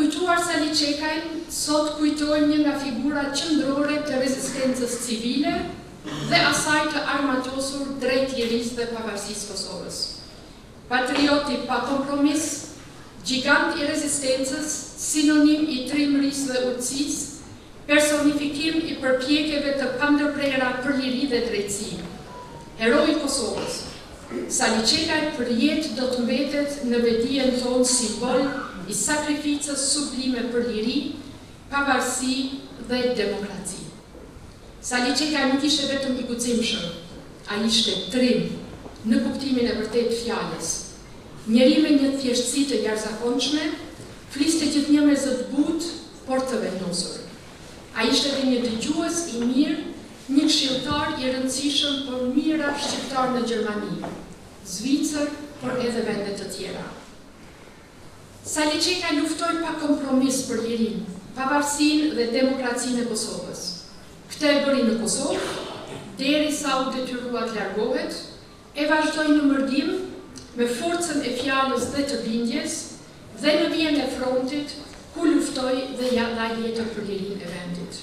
kujtuar Sali Çekajn, sot kujtojmë një nga figurat qendrore të rezistencës civile dhe asaj të armatosur drejt lirisë dhe pavarësisë Kosovës. Patrioti pa kompromis, gjigant i rezistencës, sinonim i trimërisë dhe urtësisë, personifikim i përpjekjeve të pandërprera për liri dhe drejtësi. Heroi i Kosovës, Sali Çekaj për jetë do të mbetet në vetdijen tonë simbol i sakrificës sublime për liri, pavarësi dhe demokraci. Sali Çekaj nuk ishte vetëm i guximshëm, ai ishte trim në kuptimin e vërtet fjalës. Njeri me një thjeshtësi të jashtëzakonshme, fliste gjithnjë me zë të butë, por të vendosur. Ai ishte edhe një dëgjues i mirë, një këshilltar i rëndësishëm për mira shqiptar në Gjermani, Zvicër, por edhe vende të tjera. Sali Çekaj luftoi pa kompromis për lirinë, pavarësinë dhe demokracinë e Kosovës. Këtë e bëri në Kosovë, derisa u detyrua të largohet, e vazhdoi në mërdim me forcën e fjalës dhe të bindjes, dhe në vijën e frontit, ku luftoi dhe ja dha jetën për lirinë e vendit.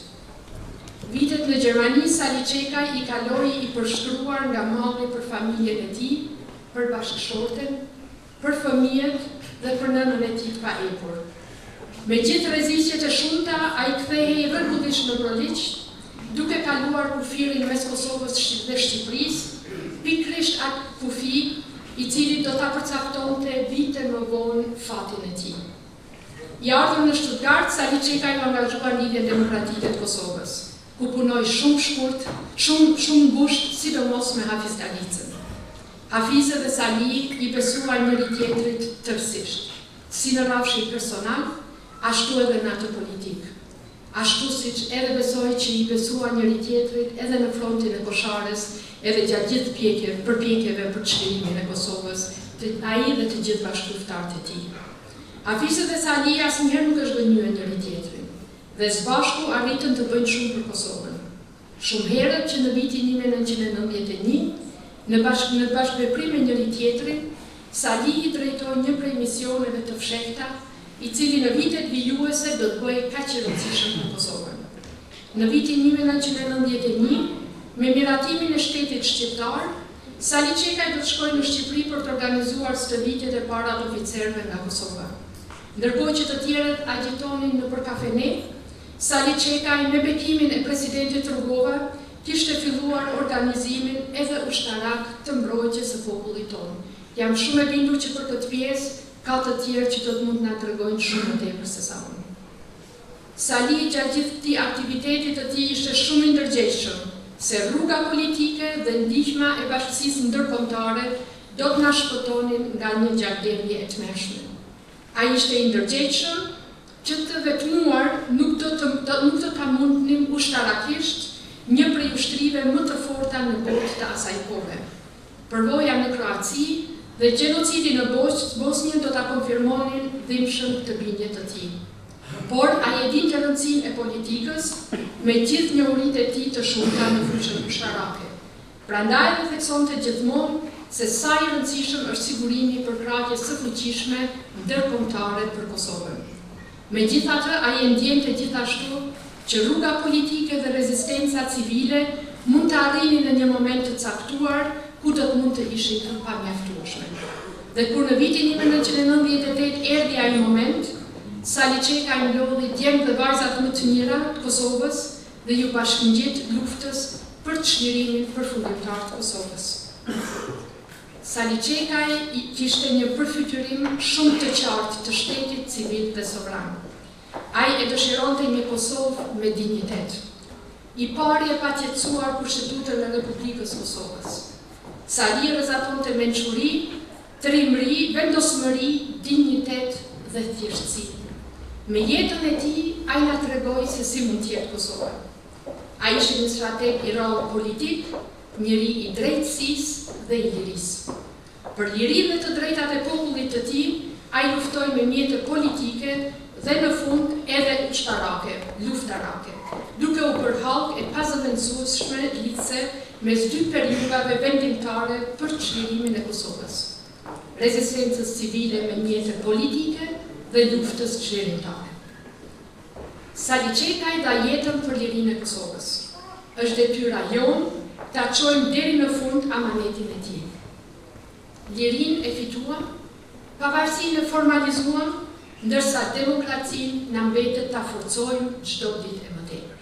Vitet në Gjermani, Sali Çekaj i kaloi i përshtruar nga malli për familjen e tij, për bashkëshorten, për fëmijët dhe për nënën e tij pa epur. Me gjithë rrezikjet e shumta, ai kthehej rregullisht në Broliq, duke kaluar kufirin mes Kosovës dhe Shqipërisë, pikërisht atë kufi i cili do ta përcaktonte vite më vonë fatin e tij. I ardhur në Stuttgart, Sali Çekaj u angazhua në Lidhjen Demokratike të Kosovës, ku punoi shumë shkurt, shumë ngushtë, sidomos me Hafiz Dalicën. Hafizë dhe Sali i besuan njëri tjetrit tërësisht, si në rrafshin personal, ashtu edhe në atë politik. Ashtu siç edhe besoi që i besuan njëri tjetrit edhe në frontin e Kosharës, edhe gjatë gjithë përpjekjeve për çlirimin e Kosovës, ai dhe të gjithë bashkëpunëtarët e tij. Hafizë dhe Sali asnjëherë nuk është gënjur njëri tjetrin, dhe së bashku arritën të bëjnë shumë për Kosovën. Shumë herët që në vitin 1991, në bashkëveprim me njëri tjetrin, Sali i drejtoi një prej misioneve të fshehta, i cili në vitet vijuese do të bëjë kaq i rëndësishëm për Kosovën. Në vitin 1991, me miratimin e shtetit shqiptar, Sali Çekaj do të shkojë në Shqipëri për të organizuar stëvitjet e para të oficerëve nga Kosova. Ndërkohë që të tjerët agjitonin nëpër kafene, Sali Çekaj me bekimin e presidentit Rugova kishte filluar organizimin edhe ushtarak të mbrojtjes së popullit tonë. Jam shumë e bindur që për këtë pjesë ka të tjerë që do të mund të na tregojnë shumë më tepër se sa unë. Sali gjatë gjithë këtij aktivitetit të tij ishte shumë i ndërgjegjshëm, se rruga politike dhe ndihma e bashkësisë ndërkombëtare do të na shpëtonin nga një gjakdemje e tmerrshme. Ai ishte i ndërgjegjshëm që të vetmuar nuk do ta mundnim ushtarakisht një prej ushtrive më të forta në botë të asaj kohe. Përvoja në Kroaci dhe gjenocidi në Bosnjë do ta konfirmonin dhimbshëm të bindje të tij. Por ai e dinte rëndësinë e politikës me gjithë njohuritë e tij të shumta në fushën ushtarake. Prandaj e theksonte gjithmonë se sa i rëndësishëm është sigurimi për krahjes së fuqishme ndërkombëtare për Kosovën. Megjithatë, ai e ndjente gjithashtu që rruga politike dhe rezistenca civile mund të arrinin në një moment të caktuar ku do të mund të ishin të pamjaftueshme. Dhe kur në vitin 1998 erdhi ai moment, Sali Çekaj mblodhi djemt dhe vajzat më të mira të Kosovës dhe ju bashkëngjit luftës për çlirimin përfundimtar të Kosovës. Sali Çekaj kishte një përfytyrim shumë të qartë të shtetit civil dhe sovran. Ai e dëshironte një Kosovë me dinjitet. I pari e patjetësuar kushtetutën e Republikës Kosovës. Sali rrezatonte mençuri, trimëri, vendosmëri, dinjitet dhe thjeshtësi. Me jetën e tij, ai na tregoi se si mund të jetë Kosova. Ai ishte një strateg i rrallë politik, njëri i drejtësisë dhe i lirisë. Për lirinë dhe të drejtat e popullit të tij, ai luftoi me mjete politike dhe në fund edhe ushtarake, luftarake, duke u përhallë e pazëvendësueshme lidhse mes dy periudhave vendimtare për çlirimin e Kosovës. Rezistencës civile me mjete politike dhe luftës çlirimtare. Saliqetaj dha jetën për lirinë e Kosovës. Është detyra jonë ta çojmë deri në fund amanetin e tij. Lirinë e fituam, pavarësinë e formalizuam, ndërsa demokracinë na mbetet ta forcojmë çdo ditë e më tepër.